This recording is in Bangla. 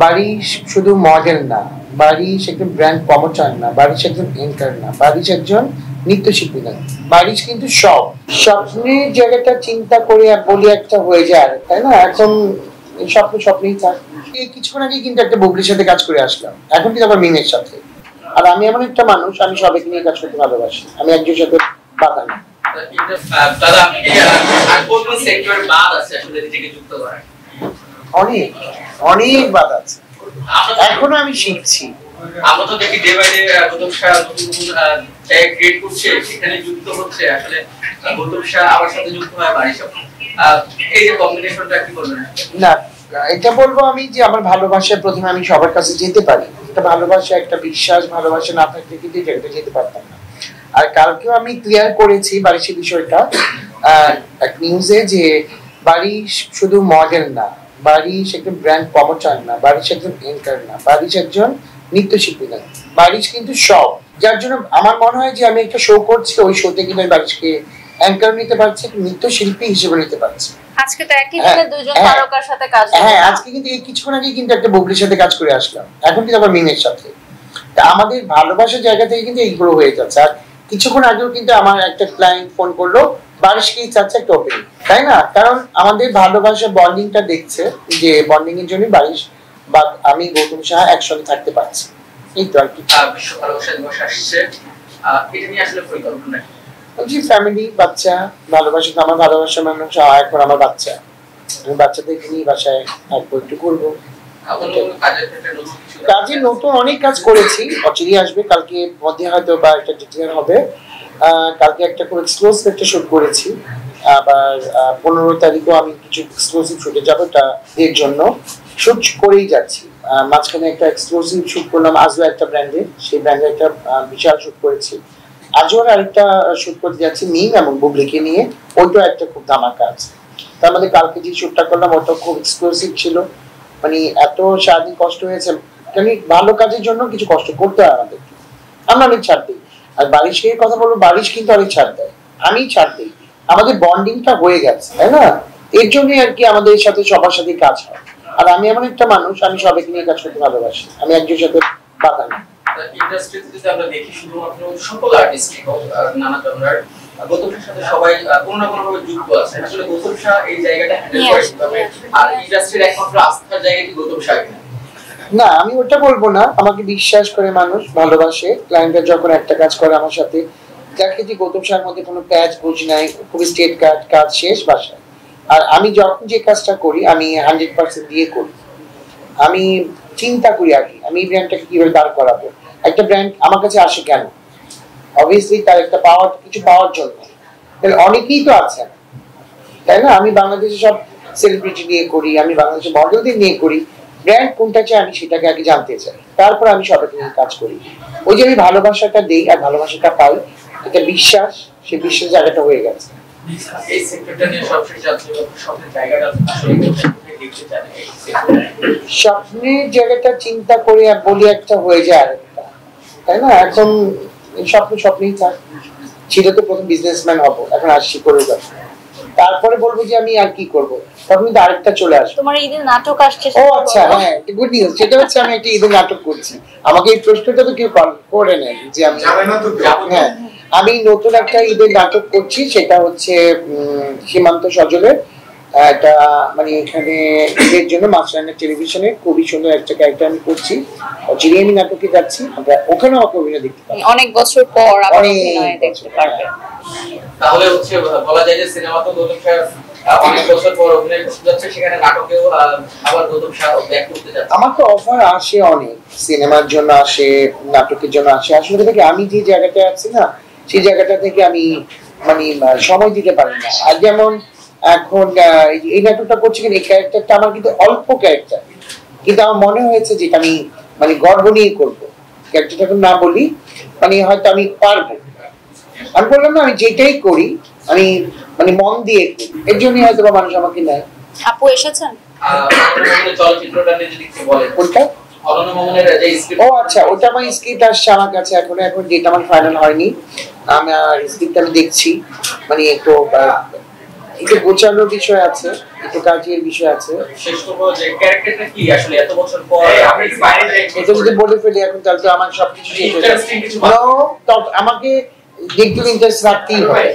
বারিশ শুধু মডেল না, বারিশ একজন ব্র্যান্ড প্রমোটার না, বারিশ একজন এঙ্কার না, বারিশ একজন নৃত্যশিল্পী না, বারিশ কিন্তু সব স্বপ্নের জায়গাটা চিন্তা করে বলি একটা হয়ে যায়, তাই না? এখন স্বপ্ন স্বপ্নেই থাক। এই কিছুক্ষণ আগে কিন্তু একটা বগলির সাথে কাজ করে আসলাম, এখন কিন্তু আবার মিমের সাথে। আর আমি এমন একটা মানুষ, আমি সবাইকে নিয়ে কাজ করতে ভালোবাসি, আমি একজনের সাথে বাধা না। দাদা আপনি আর কোন কোন সেক্টরে বাদ আছে আসলে নিজেকে যুক্ত করার? অনেক অনেক বাধা আছে, এখনো আমি শিখছি। আমরা তো দেখি day by day Gautam Shah নতুন জায়গা ক্রিয়েট করছে, সেখানে যুক্ত হচ্ছে। আসলে গৌতম শাহ আমার সাথে যুক্ত হয় বারিশ। এই যে কম্বিনেশনটা কি বলবেন? না, এটা বলবো আমি যে আমার ভালোবাসার প্রথমে আমি সবার কাছে যেতে পারি, একটা ভালোবাসা একটা বিশ্বাস, ভালোবাসা না থাকলে কিন্তু এই জায়গাটা যেতে পারতাম না। আর কালকেও আমি ক্লিয়ার করেছি বারিশের বিষয়টা এক নিউজে, যে বারিশ শুধু মডেল না, বারিশ একজন ব্র্যান্ড প্রমোটার না, বারিশ একজন এঙ্কার না, বারিশ একজন নৃত্যশিল্পী না, বারিশ কিন্তু সব। যার জন্য আমার মনে হয় যে আমি একটা শো করছি, ওই শোতে কিন্তু আমি বারিশকে অ্যাঙ্কার নিতে পারছি, নৃত্যশিল্পী হিসেবে নিতে পারছি। আজকে তো একই দিনে দুজন তারকার সাথে কাজ করলাম। হ্যাঁ, আজকে কিন্তু এই কিছুক্ষণ আগে কিন্তু একটা বগলির সাথে কাজ করে আসলাম, এখন কিন্তু আবার মিমের সাথে। তা আমাদের ভালোবাসার জায়গা থেকে কিন্তু এইগুলো হয়ে যাচ্ছে। আর কিছুক্ষণ আগেও কিন্তু আমার একটা ক্লায়েন্ট ফোন করলো, বারিশকেই চাচ্ছে একটা ওপেনিং, তাই না? কারণ আমাদের ভালোবাসার বন্ডিংটা দেখছে, যে বন্ডিং এর জন্য বারিশ বা আমি গৌতম শাহ একসঙ্গে থাকতে পারছি। এই তো আর কি। বিশ্ব ভালোবাসা দিবস আসছে, এটা নিয়ে আসলে পরিকল্পনা কি? বলছি ফ্যামিলি, বাচ্চা, ভালোবাসা তো আমার ভালোবাসার মানুষ, এখন আমার বাচ্চা, আমি বাচ্চাদেরকে নিয়ে বাসায় থাকবো, একটু ঘুরবো। কাজে নতুন অনেক কাজ করেছি, অচিরেই আসবে, কালকে মধ্যে হয়তো বা একটা ডিক্লেয়ার হবে। কালকে একটা করে এক্সক্লুসিভ একটা শুট করেছি, আবার 15 তারিখও আমি কিছু এক্সক্লুসিভ শুটে যাবো, এর জন্য শুট করেই যাচ্ছি। মাঝখানে একটা এক্সক্লুসিভ শুট করলাম আজও একটা ব্র্যান্ডে, সেই ব্র্যান্ডে একটা বিশাল শুট করেছি। আজও আরেকটা শুট করতে যাচ্ছি মিম এবং বুবলিকে নিয়ে, ওইটাও একটা খুব ধামাকা আছে। তার মধ্যে কালকে যে শুটটা করলাম ওটা খুব এক্সক্লুসিভ ছিল, মানে এত সারাদিন কষ্ট হয়েছে, মানে ভালো কাজের জন্য কিছু কষ্ট করতে হয় আমাদের, আমরা অনেক ছাড় দিই। আর বারিশকে কথা বলবো, বারিশ কিন্তু অনেক ছাড় দেয়, আমি ছাড় দিই, আমাদের বন্ডিংটা হয়ে গেছে, তাই না? এর জন্যই আর কি আমাদের সাথে সবার সাথে কাজ হয়। আর আমি এমন একটা মানুষ, আমি সবাইকে নিয়ে কাজ করতে ভালোবাসি, আমি একজনের সাথে বাধা না। ইন্ডাস্ট্রিতে যদি আমরা দেখি, শুধুমাত্র সকল আর্টিস্টই হোক, নানা জনরার গৌতমের সাথে সবাই কোনো না কোনো ভাবে যুক্ত আছে। আসলে গৌতম শাহ এই জায়গাটা হ্যান্ডেল করে কিভাবে? আর ইন্ডাস্ট্রির একমাত্র আস্থার জায়গা কি গৌতম শাহ কিনা? না, আমি ওটা বলবো না, আমাকে বিশ্বাস করে মানুষ, ভালোবাসে। ক্লায়েন্টরা যখন একটা কাজ করে আমার সাথে, দেখে যে গৌতম শাহের মধ্যে কোনো প্যাচ বুঝ নাই, খুবই স্টেট কাজ শেষ বাসায়। আর আমি যখন যে কাজটা করি আমি 100% দিয়ে করি, আমি চিন্তা করি আগে আমি এই ব্র্যান্ডটাকে কিভাবে দাঁড় করাবো। একটা ব্র্যান্ড আমার কাছে আসে কেন? অবভিয়াসলি তার একটা পাওয়ার, কিছু পাওয়ার জন্য। তাহলে অনেকেই তো আছেন, তাই না? আমি বাংলাদেশে সব সেলিব্রিটি নিয়ে করি, আমি বাংলাদেশে মডেলদের নিয়ে করি, ব্র্যান্ড কোনটা চাই আমি সেটাকে আগে জানতে চাই, তারপর আমি সবাইকে নিয়ে কাজ করি। ওই যে আমি ভালোবাসাটা দেই আর ভালোবাসাটা পাই, এটা বিশ্বাস, সেই বিশ্বাস জায়গাটা হয়ে গেছে। এই সেক্টরটা নিয়ে সবচেয়ে যাচ্ছে স্বপ্নের জায়গাটা আসলে দেখতে চাই, স্বপ্নের জায়গাটা চিন্তা করে বলি একটা হয়ে যায় আরেকটা, তাই না? এখন স্বপ্ন স্বপ্নেই থাক। ছিল তো প্রথম বিজনেসম্যান হবো, এখন আসছি করে যাবো, তারপরে বলবো যে আমি আর কি করবো, তখন কিন্তু আরেকটা চলে আসবে। তোমার ঈদের নাটক আসছে। ও আচ্ছা, হ্যাঁ, গুড নিউজ। সেটা হচ্ছে আমি একটা ঈদের নাটক করছি। আমাকে এই প্রশ্নটা তো কেউ করে নেন যে আমি, হ্যাঁ, আমি নতুন একটা ঈদের নাটক করছি, সেটা হচ্ছে সীমান্ত সজলের একটা, মানে এখানে ঈদের জন্য মাছরাঙা টেলিভিশনে খুবই সুন্দর একটা ক্যারেক্টার আমি করছি, অচিরেই আমি নাটকে যাচ্ছি, আমরা ওখানে আমাকে অভিনয় দেখতে পাবো, অনেক বছর পর আবার অভিনয় দেখতে পারবে। তাহলে হচ্ছে বলা যায় যে সিনেমা তো গৌতম শাহ অনেক বছর পর অভিনয় করতে যাচ্ছে, সেখানে নাটকেও আবার গৌতম শাহ ব্যাক করতে যাচ্ছে। আমার তো অফার আসে অনেক, সিনেমার জন্য আসে, নাটকের জন্য আসে। আসলে থেকে আমি যে জায়গাটা আছি না, সেই জায়গাটা থেকে আমি মানে সময় দিতে পারি না। আর যেমন এখন এই নাটকটা করছি, কিন্তু এই ক্যারেক্টারটা আমার কিন্তু অল্প ক্যারেক্টার, কিন্তু আমার মনে হয়েছে যে আমি মানে গর্ব নিয়ে করবো ক্যারেক্টারটা, না বলি মানে হয়তো আমি পারবো। আমি বললাম না, আমি যেটাই করি আমি মানে মন দিয়ে করি, এর জন্যই হয়তো মানুষ আমাকে নেয়। আপু এসেছেন? চলচ্চিত্রটা নিয়ে যদি একটু বলেন। কোনটা? ও আচ্ছা, ওটা আমার স্ক্রিপ্ট আসছে আমার কাছে, এখন ডেট আমার ফাইনাল হয়নি, আমার স্ক্রিপ্ট আমি দেখছি, মানে একটু একটু গোছানোর বিষয় আছে, একটু কাজের বিষয় আছে। শেষ করবো যে ক্যারেক্টারটা কি আসলে এত বছর পর আপনি বাইরে এটা যদি বলে ফেলি এখন তাহলে তো আমার সবকিছু শেষ হয়ে যাবে। ইন্টারেস্টিং কিছু আমাকে দেখতে ইন্টারেস্ট রাখতেই হবে।